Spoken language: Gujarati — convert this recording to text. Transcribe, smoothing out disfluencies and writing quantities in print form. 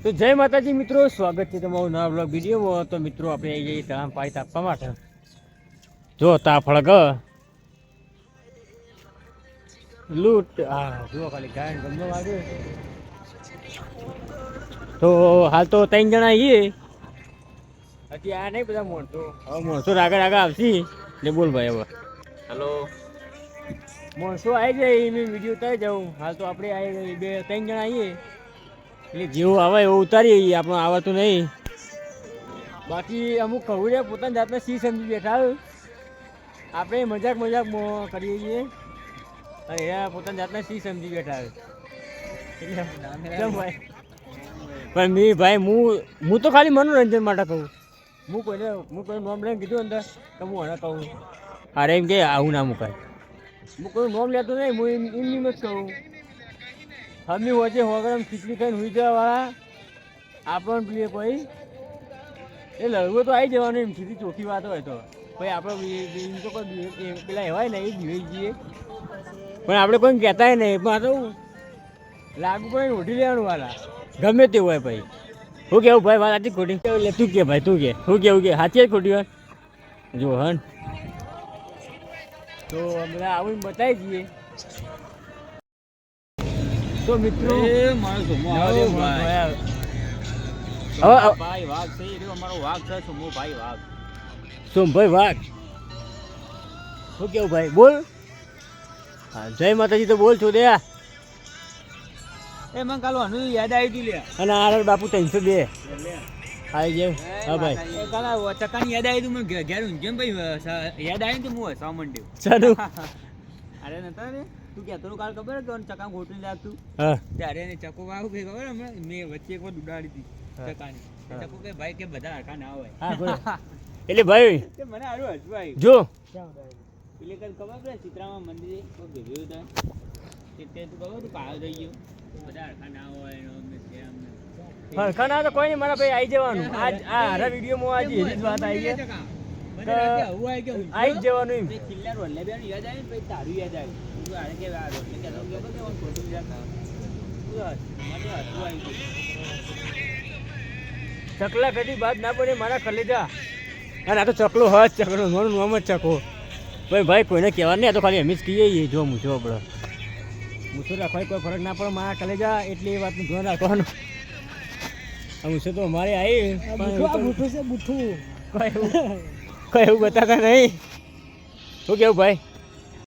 તો જય માતાજી મિત્રો, સ્વાગત છે તમારું નવા બ્લોગ વિડીયોમાં. તો મિત્રો આપણે આવી જઈએ તાપ પાઈ આપવા માટે. જો તાફળ ગ લૂટ, હા જુઓ ખાલી ગાય ગમનો વાગ્યો. તો હાલ તો 3 જણા આવીએ. હજી આ નહીં બધા મોણસો, હવે મોણસો આગળ આવશે એટલે બોલ ભાઈ. હવે હેલો, મોણસો આવી જાય મેં વિડીયો ઉતારી જાઉં. હાલ તો આપણે આવી 2-3 જણા આવીએ એટલે જેવું આવે એવું ઉતારીએ. આપણું આવડતું નહીં. બાકી અમુક ખવડે પોતાની જાતને સી સમજી બેઠા. આપણે મજાક કરીએ છીએ અને એ પોતાની જાતને સી સમજી બેઠા. એટલે ભાઈ પણ મેં ભાઈ હું તો ખાલી મનોરંજન માટે કહું. હું કોઈને નોમ લઈને કીધું અંદર તો હું એને કહું અરે એમ કે આવું ના મુકાય. હું કોઈ નોમ લેતો નહીં, હું એમની જ કહું. હમી વચ્ચે હોગરમ ખીચડી ખાઈને હુઈ જવાવાળા આપણને પ્રિય કોઈ એ લડવો તો આવી જવાનું. એમ સીધી ચોખ્ખી વાત હોય તો ભાઈ આપણે એમ તો કોઈ પેલા એવાય ને એ જીવાઈ જઈએ. પણ આપણે કોઈને કહેતાય નહીં. પણ આ તો લાગુ પડે ઓઢી લેવાનું વાલા ગમે તેવું હોય. ભાઈ શું કેવું ભાઈ વાત આથી ખોટી એટલે તું કે ભાઈ તું કે શું કેવું કે સાચી જ ખોટી વાત જો હન. તો અમે આવીને બતાવી દઈએ. તો મિત્રો મારો સોમો ભાઈ વાઘ છે, એ અમારો વાઘ છે સોમો ભાઈ વાઘ. સોમભાઈ વાઘ શું કેવું ભાઈ બોલ. હા જય માતાજી તો બોલ છો દે. એ મને કાલ આનું યાદ આવી હતી લે. અને આ બાપુ 302 આવી જાય. હા ભાઈ એ કાલ ચકાની યાદ આવી હતી મને ઘેર ઊંઘેમ ભાઈ યાદ આવી તો હું હસવા માંડ્યો. ચાલુ અરે નતા રે તું કહેતો કાલ ખબર કે ચકા ગોઠવી લાગતું. હા ત્યારે એને ચકો વાવ કે ખબર હમણાં મેં વચ્ચે એક વાર ઉડાડી હતી ચકાની. ચકો કે ભાઈ કે બધા હરખા ના હોય. હા બોલ. એટલે ભાઈ તે મને હારું હસવું આવ્યું. જો એટલે કાલ ખબર પડે ચિત્રામાં મંદિરે કોઈ ભેગું હતા તે તું ખબર તું કાળ થઈ ગયો બધા હરખા ના હોય એનો અમને છે અમને. હરખા ના તો કોઈ નહીં. મારા ભાઈ આવી જવાનું. આજ આ હરા વિડીયોમાં આજે એવી જ વાત આવી છે. આવી જ જવાનું એમ. કિલ્લા રોડલે બેન યાદ આવી ને પછી તારું યાદ આવ્યું. તું આને કે આ રોડલે કે કે ઓન ફોટો લીધા મને હસવું આવી ચકલા કદી બાદ ના પડે મારા કલેજા. અને આ તો ચકલો હજ ચકલો મારું નામ જ ચકો. ભાઈ કોઈને કહેવા નહીં. આ તો ખાલી એમ જ કહીએ જો મૂછો આપણે મૂછો રાખવાની કોઈ ફરક ના પડે મારા કલેજા. એટલે એ વાતનું ધ્યાન રાખવાનું. આ મૂછો તો અમારે આવી બૂઠું છે બૂઠું કોઈ એવું બતાતા નહીં. શું કેવું ભાઈ.